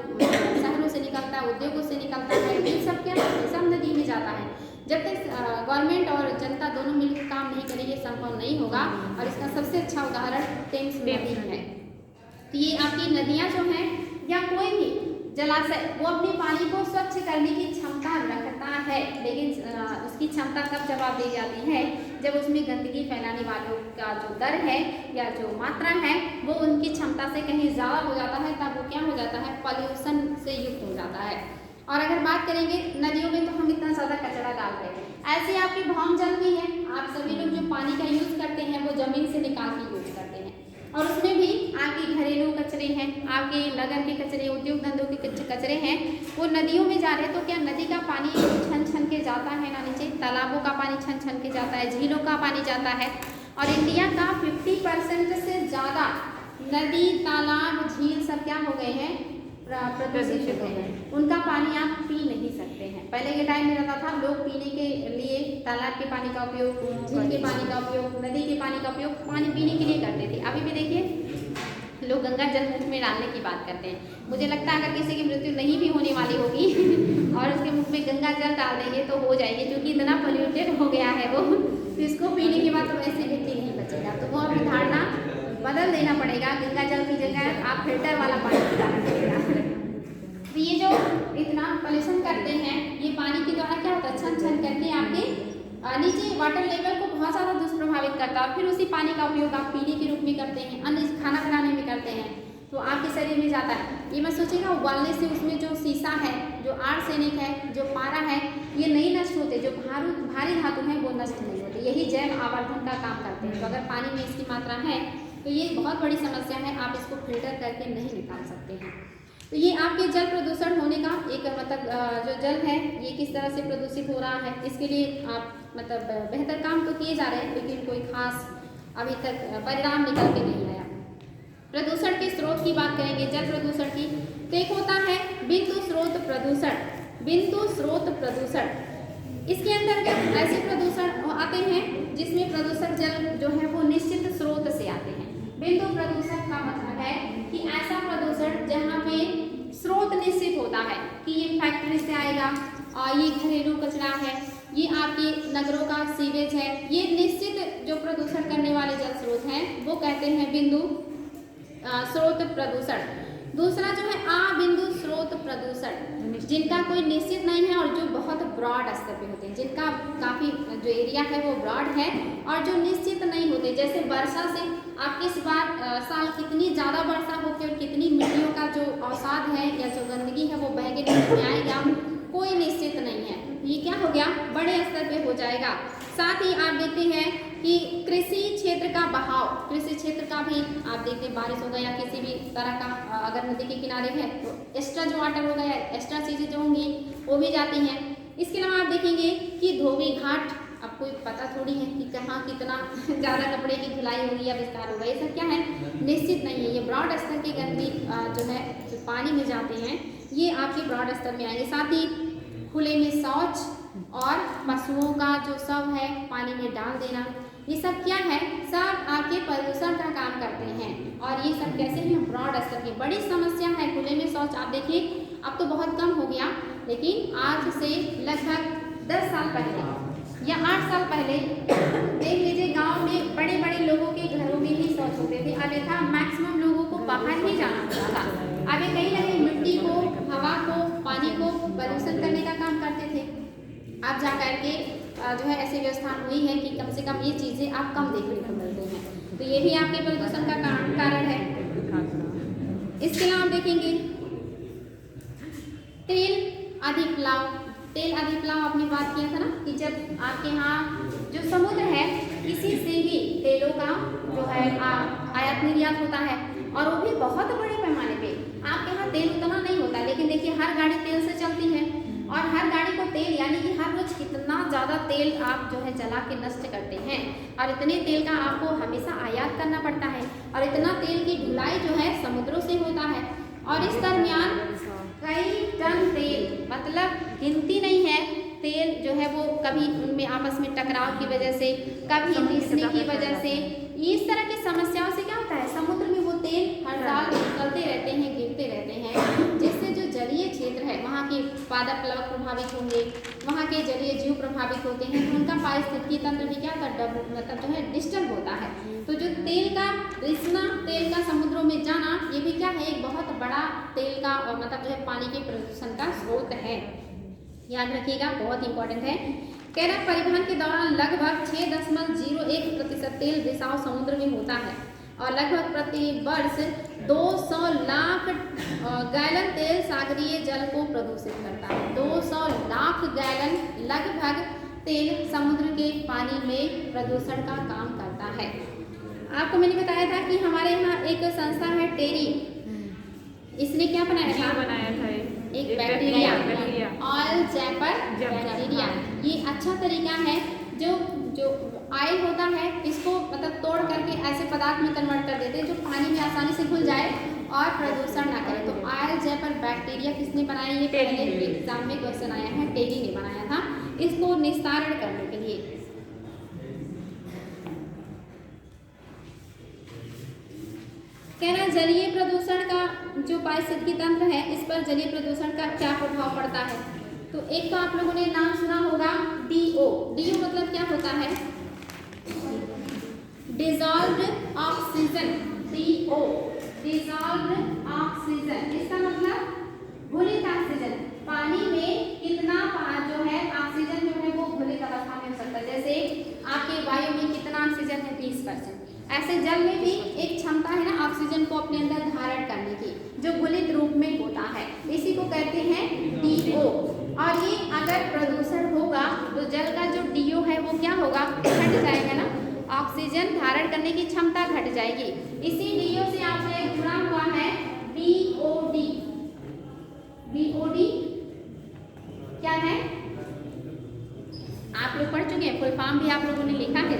[SPEAKER 1] शहरों से निकलता है, उद्योगों से निकलता है, ये सब क्या सब नदी में जाता है। जब तक गवर्नमेंट और जनता दोनों मिलकर काम नहीं करेंगे संभव नहीं होगा। और इसका सबसे अच्छा उदाहरण टेम्स नदी है। तो ये आपकी नदियाँ जो हैं या कोई भी जलाशय, वो अपने पानी को स्वच्छ करने की क्षमता रखता है, लेकिन उसकी क्षमता कब जवाब दी जाती है, जब उसमें गंदगी फैलाने वालों का जो दर है या जो मात्रा है वो उनकी क्षमता से कहीं ज़्यादा हो जाता है, तब वो क्या हो जाता है, पॉल्यूशन से युक्त हो जाता है। और अगर बात करेंगे नदियों में, तो हम इतना ज़्यादा कचरा डाल रहे हैं। ऐसे आपकी भौम जल भी है, आप सभी लोग जो पानी का यूज़ करते हैं वो ज़मीन से निकाल के यूज़ करते हैं, और उसमें भी आपके घरेलू कचरे हैं, आपके नगर के कचरे, उद्योग धंधों के कचरे हैं, वो नदियों में जा रहे हैं। तो क्या नदी का पानी छन छन के जाता है ना नीचे, तालाबों का पानी छन छन के जाता है, झीलों का पानी जाता है। और इंडिया का 50% से ज़्यादा नदी, तालाब, झील सब क्या हो गए हैं, प्रदूषित हो गए। उनका पानी आप पी नहीं सकते हैं। पहले के टाइम में रहता था लोग पीने के लिए तालाब के पानी का उपयोग, झील के पानी का उपयोग, नदी के पानी का उपयोग पानी पीने के लिए करते थे। अभी भी देखिए लोग गंगा जल मुख में डालने की बात करते हैं। मुझे लगता है अगर किसी की मृत्यु नहीं भी होने वाली होगी और उसके मुख में गंगा जल डाल देंगे तो हो जाएगी, क्योंकि इतना पोल्यूटेड हो गया है वो, तो इसको पीने के बाद तो वैसे व्यक्ति नहीं बचेगा। तो वो अपनी धारणा बदल देना पड़ेगा, गंगा जल की जगह आप फिल्टर वाला पानी डाल दीजिएगा। तो ये जो इतना पॉल्यूशन करते हैं, ये पानी के द्वारा क्या होता है, छन छन करके आपके नीचे वाटर लेवल को बहुत ज़्यादा दुष्प्रभावित करता है। फिर उसी पानी का उपयोग आप पीने के रूप में करते हैं, अन्य खाना बनाने में करते हैं, तो आपके शरीर में जाता है। ये मत सोचिएगा उबालने से उसमें जो शीशा है, जो आर्सेनिक है, जो पारा है, ये नहीं नष्ट होते, जो भारी धातु हैं वो नष्ट नहीं होते, यही जैव आवर्धन का काम करते हैं। तो अगर पानी में इसकी मात्रा है तो ये बहुत बड़ी समस्या है, आप इसको फिल्टर करके नहीं निकाल सकते हैं। तो ये आपके जल प्रदूषण होने का एक मतलब जो जल है ये किस तरह से प्रदूषित हो रहा है, इसके लिए आप मतलब बेहतर काम तो किए जा रहे हैं, लेकिन कोई खास अभी तक परिणाम निकल के नहीं आया। प्रदूषण के स्रोत की बात करेंगे, जल प्रदूषण की, तो एक होता है बिंदु स्रोत प्रदूषण। बिंदु स्रोत प्रदूषण, इसके अंतर्गत ऐसे प्रदूषण आते हैं जिसमें प्रदूषक जल जो है वो निश्चित स्रोत से आते हैं। बिंदु प्रदूषण का मतलब है कि ऐसा प्रदूषण जहाँ पे स्रोत निश्चित होता है कि ये फैक्ट्री से आएगा और ये घरेलू कचरा है, ये आपके नगरों का सीवेज है, ये निश्चित जो प्रदूषण करने वाले जल स्रोत हैं वो कहते हैं बिंदु स्रोत प्रदूषण। दूसरा जो है बिंदु स्रोत प्रदूषण, जिनका कोई निश्चित नहीं है और जो बहुत ब्रॉड स्तर पे होते हैं, जिनका काफ़ी जो एरिया है वो ब्रॉड है और जो निश्चित नहीं होते। जैसे वर्षा से आप किस साल कितनी ज़्यादा वर्षा होकर कितनी मिट्टियों का जो अवसाद है या जो गंदगी है वो बह के नदी में आएगा, कोई निश्चित नहीं है। ये क्या हो गया, बड़े स्तर पे हो जाएगा। साथ ही आप देखते हैं कि कृषि क्षेत्र का बहाव, कृषि क्षेत्र का भी आप देखते हैं, बारिश हो गया किसी भी तरह का अगर नदी के किनारे है तो एक्स्ट्रा जो वाटर हो गया, एक्स्ट्रा चीज़ें जो होंगी वो भी जाती हैं। इसके अलावा आप देखेंगे कि धोबी घाट, आपको पता थोड़ी है कि कहाँ कितना ज़्यादा कपड़े की धुलाई होगी या विस्तार होगा, ये सब क्या है, निश्चित नहीं है। ये ब्रॉड स्तर की गंदगी जो है जो पानी में जाते हैं ये आपके ब्रॉड स्तर में आएंगे। साथ ही खुले में शौच और पशुओं का जो शव है पानी में डाल देना, ये सब क्या है, सब आपके प्रदूषण का काम करते हैं। और ये सब कैसे हैं, ब्रॉड स्तर की बड़ी समस्या है। खुले में शौच आप देखिए अब तो बहुत कम हो गया, लेकिन आज से लगभग 10 साल पहले या 8 साल पहले देख लीजिए गांव में बड़े बड़े लोगों के घरों में ही शौच होते थे। अन्यथा मैक्सिमम लोगों को बाहर ही जाना पड़ता था। अब ये कहीं ना कहीं मिट्टी को, हवा को, पानी को प्रदूषण करने का काम करते थे। अब जा कर के जो है ऐसी व्यवस्था हुई है कि कम से कम ये चीज़ें आप कम देखने को मिलते हैं, तो ये भी आपके प्रदूषण का कारण है। इसके अलावा आप देखेंगे तेल अधिप्लाव। तेल अधिप्लाव आपने बात किया था ना कि जब आपके यहाँ जो समुद्र है इसी से ही तेलों का जो है आयात निर्यात होता है, और वो भी बहुत बड़े पैमाने पे। आपके यहाँ तेल उतना नहीं होता, लेकिन देखिए हर गाड़ी तेल से चलती है और हर गाड़ी को तेल यानी कि हर रोज कितना ज़्यादा तेल आप जो है जला के नष्ट करते हैं, और इतने तेल का आपको हमेशा आयात करना पड़ता है, और इतना तेल की ढुलाई जो है समुद्रों से होता है। और इस दरमियान कई टन तेल, मतलब गिनती नहीं है, तेल जो है वो कभी उनमें आपस में टकराव की वजह से, कभी रिसने की वजह से, इस तरह की समस्याओं से क्या होता है, समुद्र में वो तेल हर साल निकलते रहते हैं, गिरते रहते हैं, जिससे जो जलीय क्षेत्र है वहाँ के पादप प्लवक प्रभावित होंगे, वहाँ के जलीय जीव प्रभावित होते हैं, तो उनका पारिस्थितिकी तंत्र भी क्या होता है, मतलब जो है डिस्टर्ब होता है। तो जो तेल का रिसना, तेल का समुद्रों में जाना, ये भी क्या है, एक बहुत बड़ा तेल का मतलब जो है पानी के प्रदूषण का स्रोत है। याद रखिएगा, बहुत इंपॉर्टेंट है। कह रहा परिवहन के दौरान लगभग 6.01% तेल रिसाव समुद्र में होता है, और लगभग प्रति वर्ष 200 लाख गैलन तेल सागरीय जल को प्रदूषित करता है। 200 लाख गैलन लगभग तेल समुद्र के पानी में प्रदूषण का काम करता है। आपको मैंने बताया था कि हमारे यहाँ एक संस्था है टेरी, इसने क्या बनाया था, एक बैक्टीरिया, ऑयल जैपर बैक्टीरिया। ये अच्छा तरीका है, जो ऑयल होता है इसको मतलब तोड़ करके ऐसे पदार्थ में कन्वर्ट कर देते हैं जो पानी में आसानी से घुल जाए और प्रदूषण ना करे। तो ऑयल जैपर बैक्टीरिया किसने बनाया, ये पहले एग्जाम में क्वेश्चन आया है, टेरी ने बनाया था, इसको निस्तारण करने के लिए। कहना जलीय प्रदूषण का जो पारिस्थितिकी तंत्र है, इस पर जलीय प्रदूषण का क्या प्रभाव पड़ता है। तो एक तो आप लोगों ने नाम सुना होगा DO। DO मतलब क्या होता है, dissolved oxygen. DO dissolved oxygen, इसका मतलब घुलित ऑक्सीजन। पानी में कितना जो है ऑक्सीजन जो है वो घुलित अवस्था में हो सकता है। जैसे आपके वायु में कितना ऑक्सीजन है 20%, ऐसे जल में भी एक क्षमता है ना ऑक्सीजन को अपने अंदर धारण करने की, जो घुलित रूप में होता है, इसी को कहते हैं DO। और ये अगर प्रदूषण होगा तो जल का जो DO है वो क्या होगा, घट जाएगा ना, ऑक्सीजन धारण करने की क्षमता घट जाएगी। इसी DO से आपसे जुड़ा हुआ है BOD। BOD क्या है, आप लोग पढ़ चुके हैं, फुल फॉर्म भी आप लोगों ने लिखा है।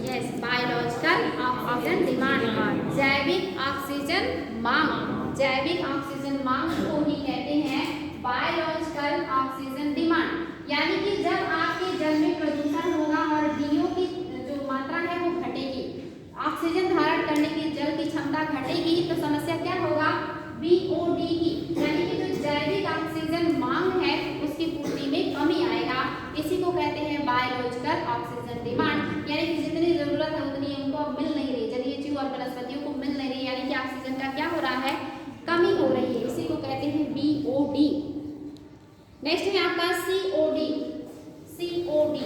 [SPEAKER 1] यस, बायोलॉजिकल ऑक्सीजन डिमांड, जैविक ऑक्सीजन मांग। जैविक ऑक्सीजन मांग को ही कहते हैं बायोलॉजिकल ऑक्सीजन डिमांड। यानी कि जब आपके जल में प्रदूषण होगा और DO की जो मात्रा है वो घटेगी, ऑक्सीजन धारण करने की जल की क्षमता घटेगी, तो समस्या क्या होगा, BOD की, यानी कि जो जैविक ऑक्सीजन मांग है उसकी पूर्ति में कमी आएगा। इसी को कहते हैं बायोलॉजिकल ऑक्सीजन डिमांड। यानी कि जितनी जरूरत है उतनी उनको अब मिल नहीं रही, जलीय जीव और वनस्पतियों को मिल नहीं रही, यानी कि ऑक्सीजन का क्या हो रहा है, कमी हो रही है। इसी को कहते हैं BOD। नेक्स्ट है आपका COD। COD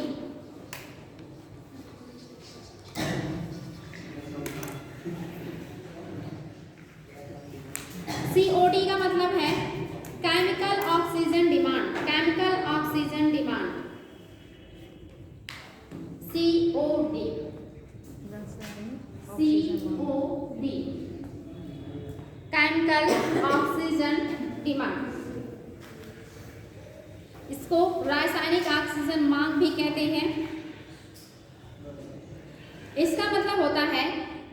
[SPEAKER 1] COD का मतलब है chemical oxygen demand. Chemical oxygen demand COD। COD chemical oxygen demand. इसको रासायनिक ऑक्सीजन मांग भी कहते हैं। इसका मतलब होता है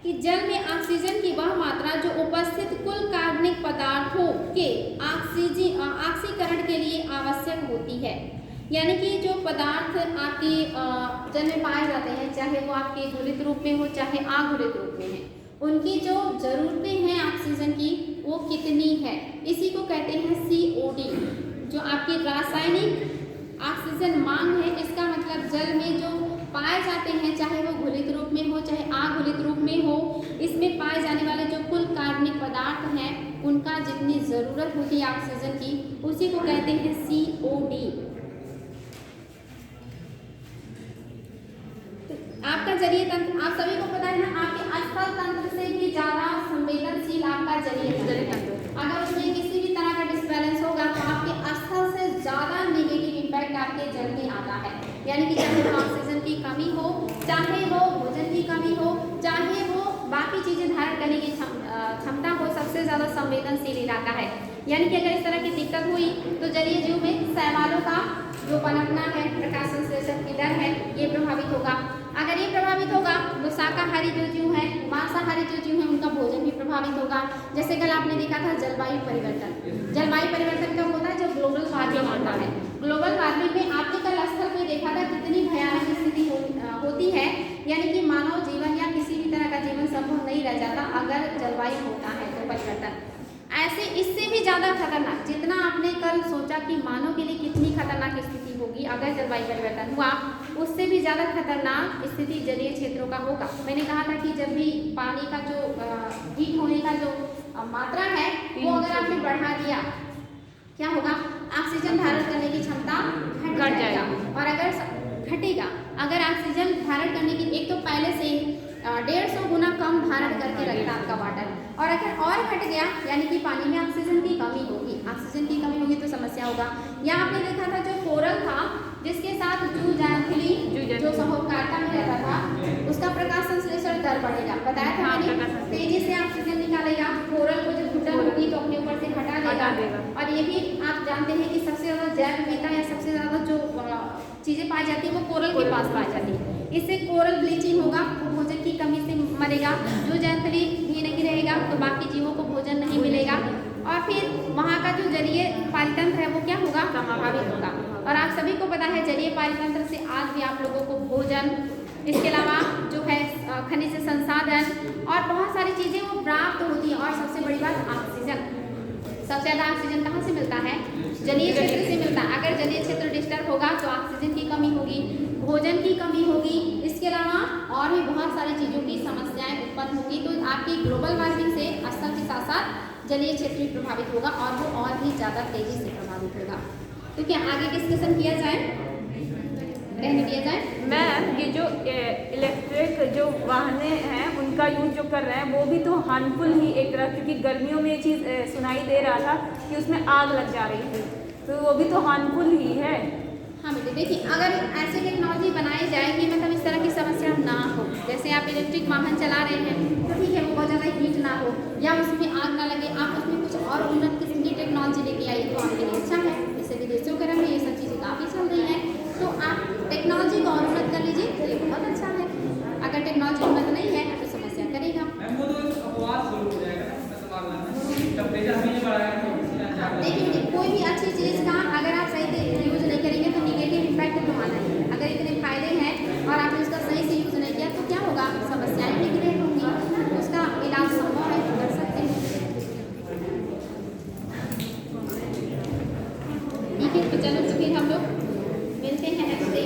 [SPEAKER 1] कि जल में ऑक्सीजन की वह मात्रा जो उपस्थित कुल कार्बनिक पदार्थों के ऑक्सीकरण के लिए आवश्यक होती है। यानी कि जो पदार्थ आपके जल में पाए जाते हैं, चाहे वो आपके घुलित रूप में हो चाहे अघुलित रूप में है, उनकी जो जरूरतें हैं ऑक्सीजन की वो कितनी है, इसी को कहते हैं COD। जो आपकी रासायनिक ऑक्सीजन मांग है, इसका मतलब जल में जो पाए जाते हैं, चाहे वो घुलित रूप में हो चाहे अघुलित रूप में हो, इसमें पाए जाने वाले जो कुल कार्बनिक पदार्थ हैं उनका जितनी जरूरत होती है ऑक्सीजन की, उसी को कहते हैं COD। आपका जलीय तंत्र आप सभी को पता है ना, आपके स्थल तंत्र से भी ज्यादा संवेदनशील आपका जलीय तंत्र। अगर उसमें किसी भी तरह का डिस्बैलेंस होगा तो आपके स्थल से ज्यादा नेगेटिव इम्पैक्ट आपके जल में आता है। यानी कि चाहे वो ऑक्सीजन की कमी हो, चाहे वो भोजन की कमी हो, चाहे वो बाकी चीजें धारण करने की क्षमता हो, सबसे ज्यादा संवेदनशील इलाका है। यानी कि अगर इस तरह की दिक्कत हुई तो जलीय जीव में शैवालों का जो पनपना है, प्रकाश संश्लेषण की दर है, ये प्रभावित होगा। अगर ये प्रभावित होगा तो शाकाहारी जो जीव है, मांसाहारी जो जीव है, उनका भोजन भी प्रभावित होगा। जैसे कल आपने देखा था जलवायु परिवर्तन। जलवायु परिवर्तन कब होता है, जब ग्लोबल वार्मिंग होता है। ग्लोबल वार्मिंग में आपने कल स्थल पे देखा था कितनी भयानक स्थिति होती है। यानी कि मानव जीवन या किसी भी तरह का जीवन संभव नहीं रह जाता अगर जलवायु होता है तो परिवर्तन। ऐसे इससे भी ज़्यादा खतरनाक, जितना आपने कल सोचा कि मानव के लिए कितनी खतरनाक स्थिति होगी अगर जलवायु परिवर्तन हुआ, उससे भी ज़्यादा खतरनाक स्थिति जलीय क्षेत्रों का होगा। मैंने कहा था कि जब भी पानी का जो हीट होने का जो मात्रा है वो अगर आपने बढ़ा दिया, क्या होगा, ऑक्सीजन धारण करने की क्षमता घट जाएगा। और अगर घटेगा, अगर ऑक्सीजन धारण करने की, एक तो पहले से 150 गुना कम धारण करके रखता आपका वाटर, और अगर और घट गया यानी कि पानी में ऑक्सीजन की कमी होगी। ऑक्सीजन की कमी होगी तो समस्या होगा। यहाँ आपने देखा था जो कोरल था जिसके साथ जू जैंथली जो सहोकारिता में रहता था, उसका प्रकाश संश्लेषण दर बढ़ेगा। बताया था मैंने, तेजी से ऑक्सीजन निकालेगा, कोरल को जब घुटन होगी तो अपने ऊपर से हटा देगा। और ये भी आप जानते हैं कि सबसे ज्यादा जैव विविधता या सबसे ज्यादा जो चीजें पाई जाती है वो कोरल के पास पाई जाती है। इससे कोरल ब्लीचिंग होगा, वो भोजन की कमी से मरेगा। जो जैंथली भी नहीं रहेगा तो बाकी जीवों को भोजन नहीं मिलेगा, और फिर वहाँ का जो जलीय पारितंत्र है वो क्या होगा, प्रभावित होगा। और आप सभी को पता है जलीय पारितंत्र से आज भी आप लोगों को भोजन, इसके अलावा जो है खनिज संसाधन और बहुत सारी चीज़ें वो प्राप्त होती है। और सबसे बड़ी बात ऑक्सीजन, सबसे ज़्यादा ऑक्सीजन कहाँ से मिलता है, जलीय क्षेत्र से मिलता है। अगर जलीय क्षेत्र डिस्टर्ब होगा तो ऑक्सीजन की कमी होगी, भोजन की कमी होगी, इसके अलावा और भी बहुत सारी चीज़ों की समस्याएं उत्पन्न होगी। तो आपकी ग्लोबल वार्मिंग से स्थल के साथ साथ साथ जलीय क्षेत्र भी प्रभावित होगा और वो और भी ज़्यादा तेजी से प्रभावित होगा। तो क्या आगे डिस्कशन किया जाए, रहने दिया जाए?
[SPEAKER 2] मैम ये जो इलेक्ट्रिक जो वाहने हैं उनका यूज जो कर रहे हैं वो भी तो हार्मफुल ही एक तरह, क्योंकि गर्मियों में ये चीज़ सुनाई दे रहा था कि उसमें आग लग जा रही थी, तो वो भी तो हार्मफुल ही है।
[SPEAKER 1] हाँ बेटे देखिए, अगर ऐसी टेक्नोलॉजी बनाई जाए कि मतलब इस तरह की समस्या ना हो, जैसे आप इलेक्ट्रिक वाहन चला रहे हैं तो ठीक है वो बहुत ज़्यादा हीट ना हो या उसमें आग ना लगे, आप उसमें कुछ और उन्नत किस्म की टेक्नोलॉजी लेके आइए तो आपके लिए अच्छा है। जैसे विदेशों वगैरह में ये सब चीज़ें काफ़ी चल रही हैं, तो आप टेक्नोलॉजी को और उन्नत कर लीजिए तो ये बहुत अच्छा है। अगर टेक्नोलॉजी उन्नत नहीं है तो समस्या करेगा। देखिए कोई भी अच्छी चीज़ का अगर आप सही से यूज नहीं करेंगे तो निगेटिव इम्पैक्ट तो आना ही है। अगर इतने फायदे हैं और आपने उसका सही से यूज नहीं किया तो क्या होगा, समस्याएं भी क्रिएट होंगी। उसका इलाज संभव है तो कर सकते हैं। ठीक है, तो चलो तो फिर हम लोग मिलते हैं नेक्स्ट डे।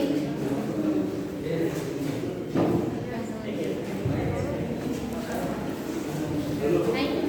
[SPEAKER 1] Thank you.